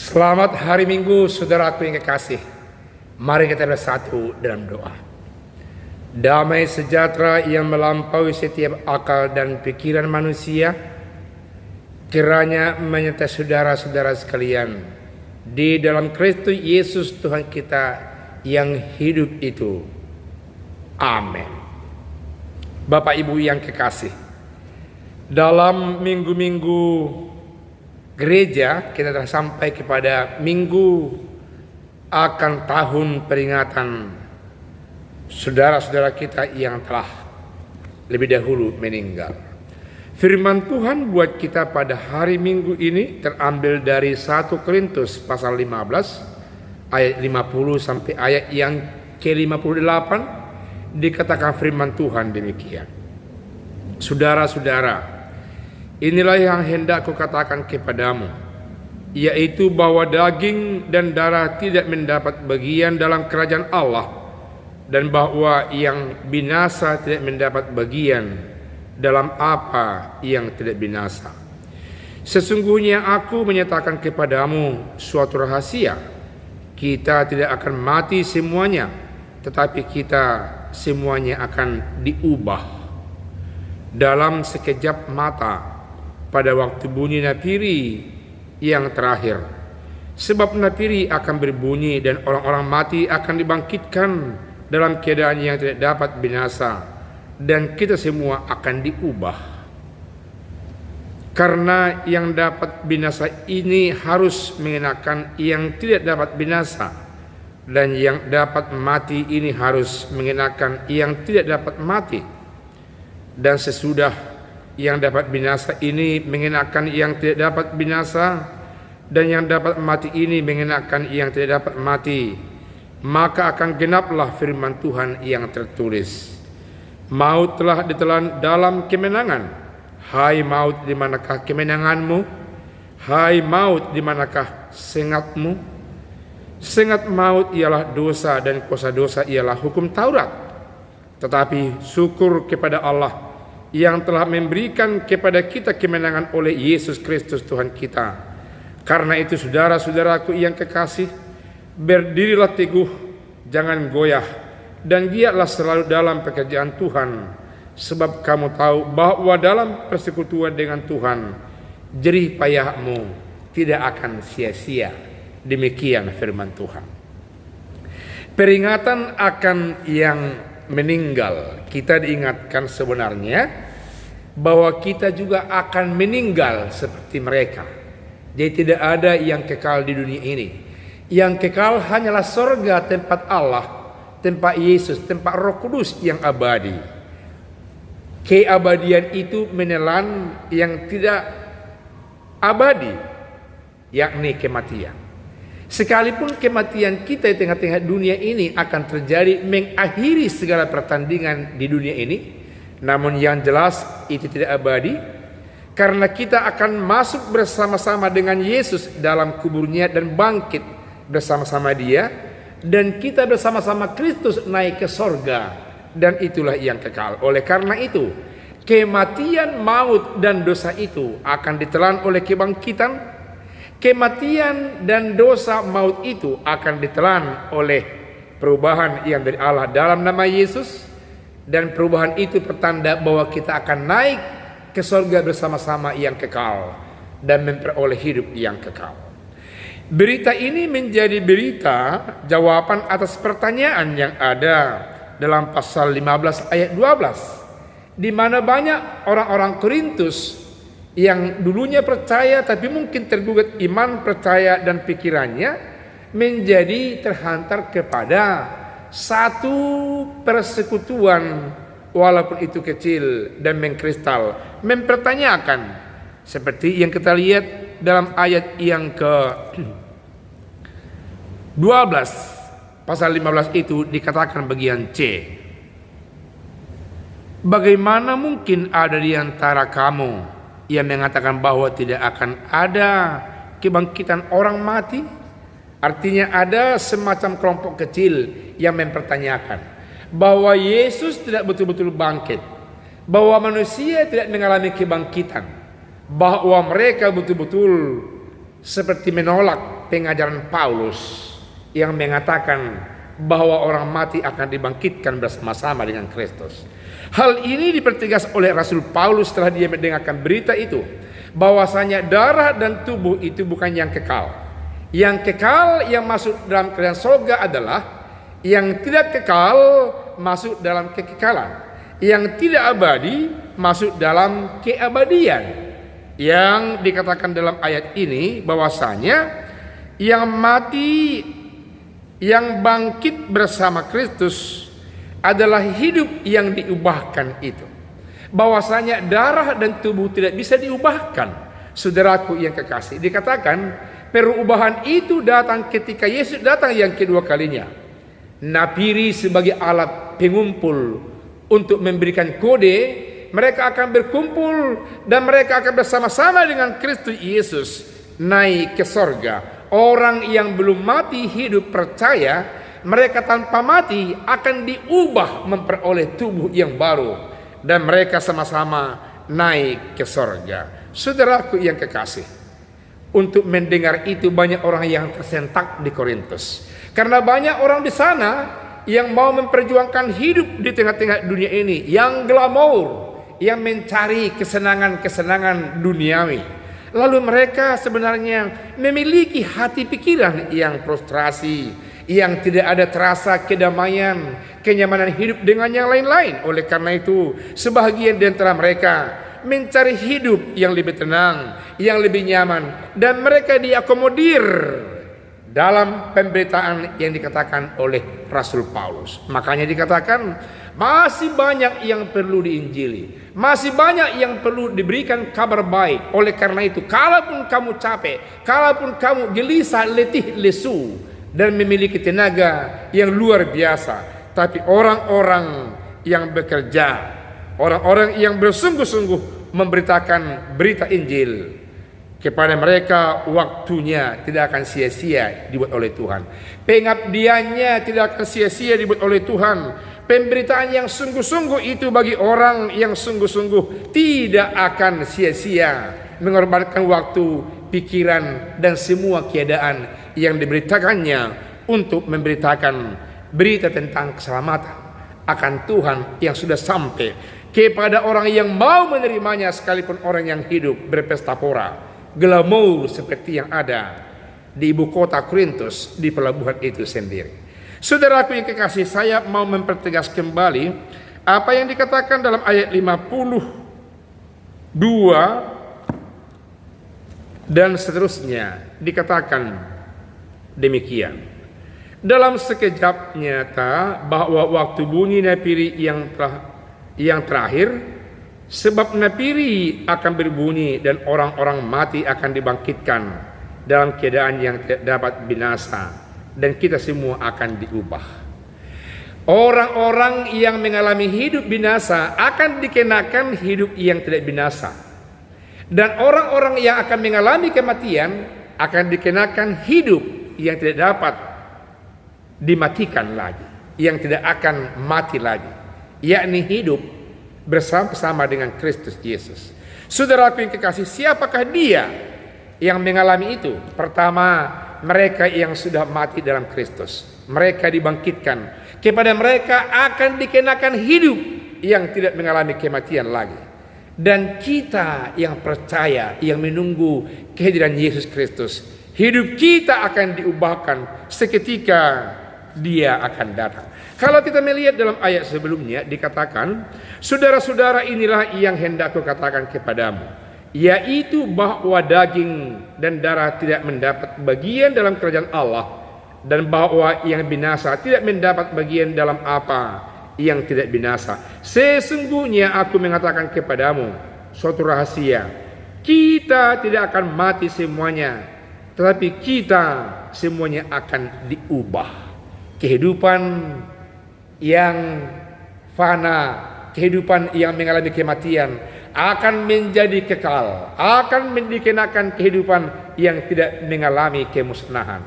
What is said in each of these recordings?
Selamat hari Minggu, saudaraku yang kekasih. Mari kita bersatu dalam doa. Damai sejahtera yang melampaui setiap akal dan pikiran manusia, kiranya menyertai saudara-saudara sekalian di dalam Kristus Yesus Tuhan kita yang hidup itu. Amin. Bapak Ibu yang kekasih, dalam minggu-minggu gereja kita telah sampai kepada minggu akan tahun peringatan saudara-saudara kita yang telah lebih dahulu meninggal. Firman Tuhan buat kita pada hari Minggu ini terambil dari 1 Korintus pasal 15 ayat 50 sampai ayat yang ke-58. Dikatakan firman Tuhan demikian. Saudara-saudara, inilah yang hendak kukatakan kepadamu, yaitu bahwa daging dan darah tidak mendapat bagian dalam kerajaan Allah, dan bahwa yang binasa tidak mendapat bagian dalam apa yang tidak binasa. Sesungguhnya aku menyatakan kepadamu suatu rahasia, kita tidak akan mati semuanya, tetapi kita semuanya akan diubah dalam sekejap mata, pada waktu bunyi napiri yang terakhir. Sebab napiri akan berbunyi dan orang-orang mati akan dibangkitkan dalam keadaan yang tidak dapat binasa, dan kita semua akan diubah. Karena yang dapat binasa ini harus mengenakan yang tidak dapat binasa, dan yang dapat mati ini harus mengenakan yang tidak dapat mati. Dan sesudah yang dapat binasa ini mengenakan yang tidak dapat binasa, dan yang dapat mati ini mengenakan yang tidak dapat mati, maka akan genaplah firman Tuhan yang tertulis, maut telah ditelan dalam kemenangan. Hai maut, di manakah kemenanganmu? Hai maut, di manakah sengatmu? Sengat maut ialah dosa, dan kuasa dosa ialah hukum Taurat. Tetapi syukur kepada Allah yang telah memberikan kepada kita kemenangan oleh Yesus Kristus Tuhan kita. Karena itu saudara-saudaraku yang kekasih, berdirilah teguh, jangan goyah, dan giatlah selalu dalam pekerjaan Tuhan, sebab kamu tahu bahwa dalam persekutuan dengan Tuhan, jerih payahmu tidak akan sia-sia. Demikian firman Tuhan. Peringatan akan yang meninggal, kita diingatkan sebenarnya bahwa kita juga akan meninggal seperti mereka. Jadi tidak ada yang kekal di dunia ini. Yang kekal hanyalah sorga, tempat Allah, tempat Yesus, tempat Roh Kudus yang abadi. Keabadian itu menelan yang tidak abadi, yakni kematian. Sekalipun kematian kita di tengah-tengah dunia ini akan terjadi mengakhiri segala pertandingan di dunia ini, namun yang jelas itu tidak abadi, karena kita akan masuk bersama-sama dengan Yesus dalam kuburnya dan bangkit bersama-sama Dia, dan kita bersama-sama Kristus naik ke sorga, dan itulah yang kekal. Oleh karena itu, kematian, maut, dan dosa itu akan ditelan oleh kebangkitan. Kematian dan dosa maut itu akan ditelan oleh perubahan yang dari Allah dalam nama Yesus, dan perubahan itu pertanda bahwa kita akan naik ke sorga bersama-sama yang kekal dan memperoleh hidup yang kekal. Berita ini menjadi berita jawaban atas pertanyaan yang ada dalam pasal 15 ayat 12, di mana banyak orang-orang Korintus yang dulunya percaya tapi mungkin tergugat iman, percaya, dan pikirannya menjadi terhantar kepada satu persekutuan, walaupun itu kecil dan mengkristal, mempertanyakan seperti yang kita lihat dalam ayat yang ke-12 pasal 15 itu dikatakan bagian C, bagaimana mungkin ada di antara kamu yang mengatakan bahwa tidak akan ada kebangkitan orang mati? Artinya ada semacam kelompok kecil yang mempertanyakan bahwa Yesus tidak betul-betul bangkit, bahwa manusia tidak mengalami kebangkitan, bahwa mereka betul-betul seperti menolak pengajaran Paulus yang mengatakan bahwa orang mati akan dibangkitkan bersama-sama dengan Kristus. Hal ini dipertegas oleh Rasul Paulus setelah dia mendengarkan berita itu, bahwasanya darah dan tubuh itu bukan yang kekal. Yang kekal yang masuk dalam kerajaan surga adalah yang tidak kekal masuk dalam kekekalan. Yang tidak abadi masuk dalam keabadian. Yang dikatakan dalam ayat ini bahwasanya yang mati, yang bangkit bersama Kristus adalah hidup yang diubahkan itu. Bahwasanya darah dan tubuh tidak bisa diubahkan. Saudaraku yang kekasih, dikatakan perubahan itu datang ketika Yesus datang yang kedua kalinya. Napiri sebagai alat pengumpul untuk memberikan kode, mereka akan berkumpul dan mereka akan bersama-sama dengan Kristus Yesus naik ke sorga. Orang yang belum mati hidup percaya, mereka tanpa mati akan diubah memperoleh tubuh yang baru dan mereka sama-sama naik ke sorga. Saudaraku yang kekasih, untuk mendengar itu banyak orang yang tersentak di Korintus, karena banyak orang di sana yang mau memperjuangkan hidup di tengah-tengah dunia ini, yang glamor, yang mencari kesenangan-kesenangan duniawi. Lalu mereka sebenarnya memiliki hati pikiran yang frustrasi, yang tidak ada terasa kedamaian, kenyamanan hidup dengan yang lain-lain. Oleh karena itu, sebahagian di antara mereka mencari hidup yang lebih tenang, yang lebih nyaman, dan mereka diakomodir dalam pemberitaan yang dikatakan oleh Rasul Paulus. Makanya dikatakan masih banyak yang perlu diinjili, masih banyak yang perlu diberikan kabar baik. Oleh karena itu, kalaupun kamu capek, kalaupun kamu gelisah, letih, lesu, dan memiliki tenaga yang luar biasa, tapi orang-orang yang bekerja, orang-orang yang bersungguh-sungguh memberitakan berita Injil, kepada mereka waktunya tidak akan sia-sia dibuat oleh Tuhan. Pengabdiannya tidak akan sia-sia dibuat oleh Tuhan. Pemberitaan yang sungguh-sungguh itu bagi orang yang sungguh-sungguh tidak akan sia-sia mengorbankan waktu, pikiran, dan semua keadaan yang diberitakannya untuk memberitakan berita tentang keselamatan akan Tuhan yang sudah sampai kepada orang yang mau menerimanya, sekalipun orang yang hidup berpesta pora, glamor seperti yang ada di ibu kota Korintus, di pelabuhan itu sendiri. Saudaraku yang kekasih, saya mau mempertegas kembali apa yang dikatakan dalam ayat 52 dan seterusnya. Dikatakan demikian: dalam sekejap nyata bahwa waktu bunyi napiri yang terakhir, sebab napiri akan berbunyi dan orang-orang mati akan dibangkitkan dalam keadaan yang tidak dapat binasa, dan kita semua akan diubah. Orang-orang yang mengalami hidup binasa akan dikenakan hidup yang tidak binasa, dan orang-orang yang akan mengalami kematian akan dikenakan hidup yang tidak dapat dimatikan lagi, yang tidak akan mati lagi, yakni hidup bersama-sama dengan Kristus Yesus. Saudaraku yang kekasih, siapakah dia yang mengalami itu? Pertama, mereka yang sudah mati dalam Kristus, mereka dibangkitkan. Kepada mereka akan dikenakan hidup yang tidak mengalami kematian lagi. Dan kita yang percaya, yang menunggu kehadiran Yesus Kristus, hidup kita akan diubahkan seketika dia akan datang. Kalau kita melihat dalam ayat sebelumnya, dikatakan, saudara-saudara, inilah yang hendak aku katakan kepadamu, yaitu bahwa daging dan darah tidak mendapat bagian dalam kerajaan Allah, dan bahwa yang binasa tidak mendapat bagian dalam apa yang tidak binasa. Sesungguhnya aku mengatakan kepadamu suatu rahasia, kita tidak akan mati semuanya, tetapi kita semuanya akan diubah. Kehidupan yang fana, kehidupan yang mengalami kematian akan menjadi kekal, akan dikenakan kehidupan yang tidak mengalami kemusnahan.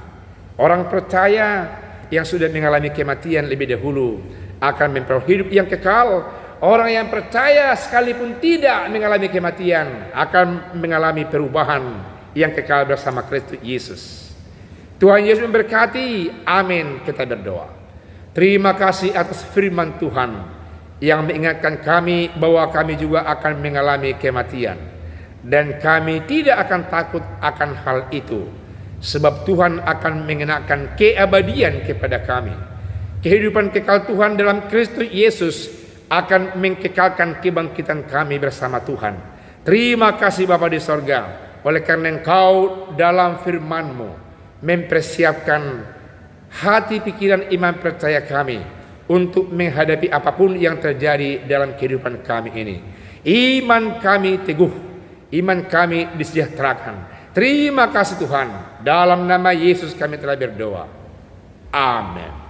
Orang percaya yang sudah mengalami kematian lebih dahulu akan memperoleh hidup yang kekal. Orang yang percaya sekalipun tidak mengalami kematian akan mengalami perubahan yang kekal bersama Kristus Yesus. Tuhan Yesus memberkati. Amin. Kita berdoa. Terima kasih atas firman Tuhan yang mengingatkan kami bahwa kami juga akan mengalami kematian, dan kami tidak akan takut akan hal itu, sebab Tuhan akan mengenakan keabadian kepada kami. Kehidupan kekal Tuhan dalam Kristus Yesus akan mengkekalkan kebangkitan kami bersama Tuhan. Terima kasih Bapa di sorga, oleh karena Engkau dalam firman-Mu mempersiapkan hati, pikiran, iman, percaya kami untuk menghadapi apapun yang terjadi dalam kehidupan kami ini. Iman kami teguh, iman kami disejahterakan. Terima kasih Tuhan. Dalam nama Yesus kami telah berdoa. Amin.